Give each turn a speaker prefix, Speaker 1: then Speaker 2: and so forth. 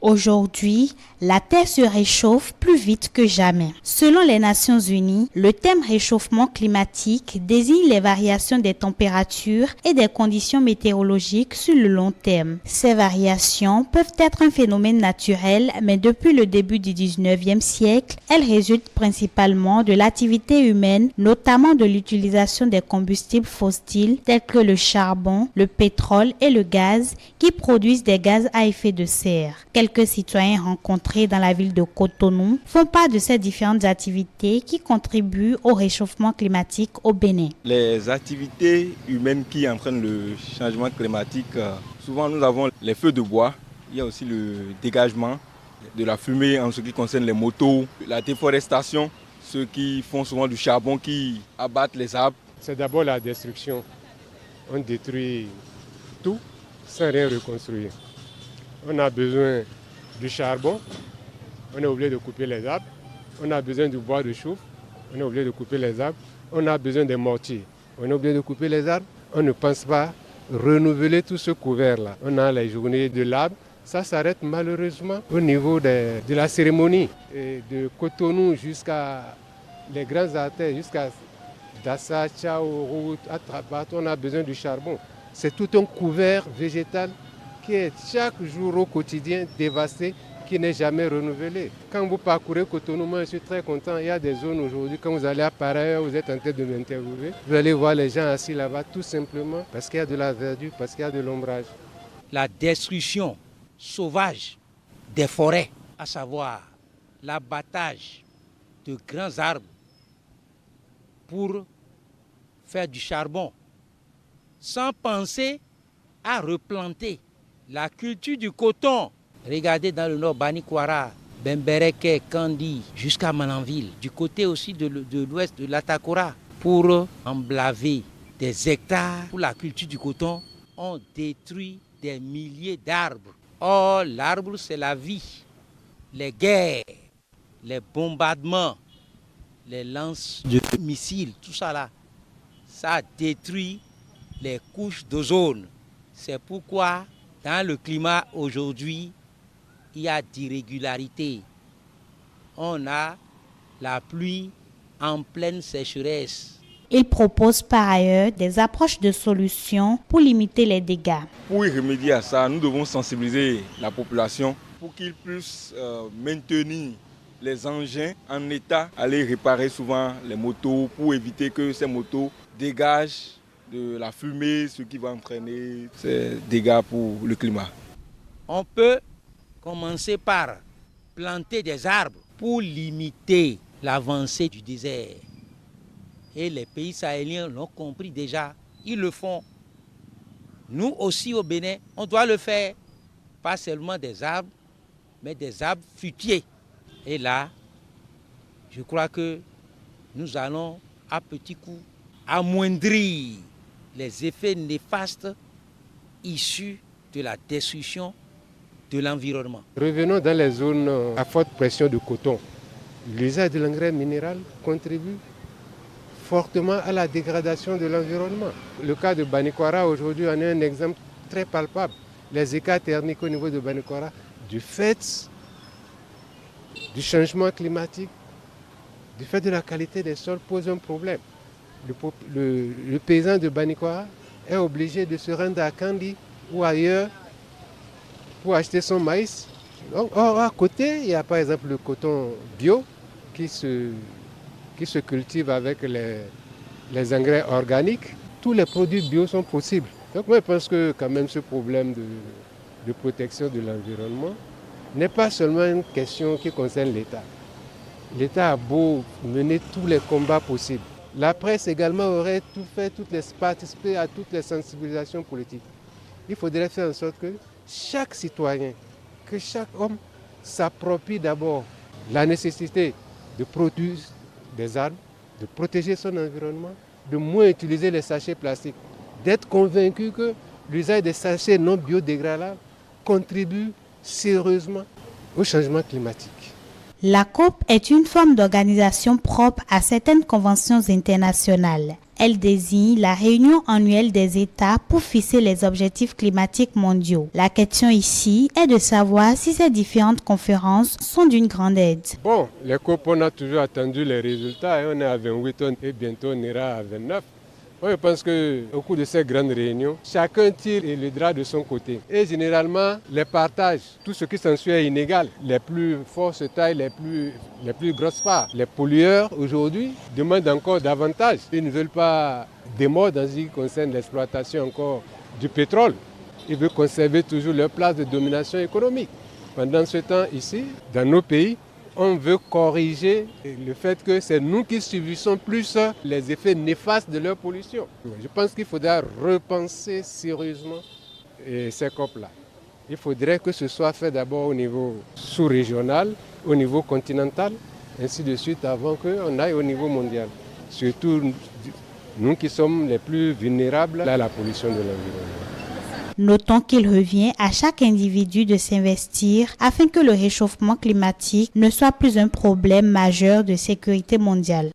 Speaker 1: Aujourd'hui, la Terre se réchauffe plus vite que jamais. Selon les Nations Unies, le thème réchauffement climatique désigne les variations des températures et des conditions météorologiques sur le long terme. Ces variations peuvent être un phénomène naturel, mais depuis le début du 19e siècle, elles résultent principalement de l'activité humaine, notamment de l'utilisation des combustibles fossiles tels que le charbon, le pétrole et le gaz, qui produisent des gaz à effet de serre. Quelques citoyens rencontrés dans la ville de Cotonou font part de ces différentes activités qui contribuent au réchauffement climatique au Bénin.
Speaker 2: Les activités humaines qui entraînent le changement climatique, souvent nous avons les feux de bois, il y a aussi le dégagement de la fumée en ce qui concerne les motos, la déforestation, ceux qui font souvent du charbon, qui abattent les arbres.
Speaker 3: C'est d'abord la destruction. On détruit tout sans rien reconstruire. On a besoin du charbon, on est obligé de couper les arbres. On a besoin du bois de chauffe, on est obligé de couper les arbres. On a besoin des mortiers, on est obligé de couper les arbres. On ne pense pas renouveler tout ce couvert-là. On a les journées de l'arbre, ça s'arrête malheureusement au niveau de la cérémonie. Et de Cotonou jusqu'à les grandes artères, jusqu'à Dassa, Tchao, Route, Atrapat, on a besoin du charbon. C'est tout un couvert végétal qui est chaque jour au quotidien dévasté, qui n'est jamais renouvelé. Quand vous parcourez Cotonou, moi je suis très content. Il y a des zones aujourd'hui, quand vous allez à Pareil, vous êtes en train de m'interviewer, vous allez voir les gens assis là-bas tout simplement parce qu'il y a de la verdure, parce qu'il y a de l'ombrage.
Speaker 4: La destruction sauvage des forêts, à savoir l'abattage de grands arbres pour faire du charbon, sans penser à replanter la culture du coton. Regardez dans le nord, Banikwara, Bembereke, Kandi, jusqu'à Mananville, du côté aussi de l'ouest de l'Atakora, pour emblaver des hectares pour la culture du coton, on détruit des milliers d'arbres. Or, l'arbre, c'est la vie. Les guerres, les bombardements, les lances de missiles, tout ça là, ça détruit les couches d'ozone. C'est pourquoi, dans le climat aujourd'hui, il y a d'irrégularités. On a la pluie en pleine sécheresse.
Speaker 1: Il propose par ailleurs des approches de solutions pour limiter les dégâts.
Speaker 2: Pour y remédier à ça, nous devons sensibiliser la population pour qu'ils puissent maintenir les engins en état, aller réparer souvent les motos pour éviter que ces motos dégagent de la fumée, ce qui va entraîner ces dégâts pour le climat.
Speaker 4: On peut commencer par planter des arbres pour limiter l'avancée du désert. Et les pays sahéliens l'ont compris déjà, ils le font. Nous aussi au Bénin, on doit le faire. Pas seulement des arbres, mais des arbres fruitiers. Et là, je crois que nous allons à petits coups amoindrir les effets néfastes issus de la destruction de l'environnement.
Speaker 3: Revenons dans les zones à forte pression de coton. L'usage de l'engrais minéral contribue fortement à la dégradation de l'environnement. Le cas de Banikwara aujourd'hui en est un exemple très palpable. Les écarts thermiques au niveau de Banikwara, du fait du changement climatique, du fait de la qualité des sols, posent un problème. Le paysan de Banikwara est obligé de se rendre à Kandi ou ailleurs pour acheter son maïs. Or, à côté, il y a par exemple le coton bio qui se cultive avec les engrais organiques. Tous les produits bio sont possibles. Donc moi je pense que quand même ce problème de protection de l'environnement n'est pas seulement une question qui concerne l'État. L'État a beau mener tous les combats possibles. La presse également aurait tout fait, participer à toutes les sensibilisations politiques. Il faudrait faire en sorte que chaque citoyen, que chaque homme s'approprie d'abord la nécessité de produire des arbres, de protéger son environnement, de moins utiliser les sachets plastiques, d'être convaincu que l'usage des sachets non biodégradables contribue sérieusement au changement climatique.
Speaker 1: La COP est une forme d'organisation propre à certaines conventions internationales. Elle désigne la réunion annuelle des États pour fixer les objectifs climatiques mondiaux. La question ici est de savoir si ces différentes conférences sont d'une grande aide.
Speaker 3: Bon, les COP, on a toujours attendu les résultats. On est à 28 tonnes et bientôt on ira à 29. Moi, je pense qu'au cours de ces grandes réunions, chacun tire le drap de son côté. Et généralement, les partages, tout ce qui s'ensuit est inégal. Les plus forts se taillent les plus grosses parts. Les pollueurs, aujourd'hui, demandent encore davantage. Ils ne veulent pas des morts dans ce qui concerne l'exploitation encore du pétrole. Ils veulent conserver toujours leur place de domination économique. Pendant ce temps, ici, dans nos pays, on veut corriger le fait que c'est nous qui subissons plus les effets néfastes de leur pollution. Je pense qu'il faudra repenser sérieusement ces COP-là. Il faudrait que ce soit fait d'abord au niveau sous-régional, au niveau continental, ainsi de suite, avant qu'on aille au niveau mondial. Surtout nous qui sommes les plus vulnérables à la pollution de l'environnement.
Speaker 1: Notons qu'il revient à chaque individu de s'investir afin que le réchauffement climatique ne soit plus un problème majeur de sécurité mondiale.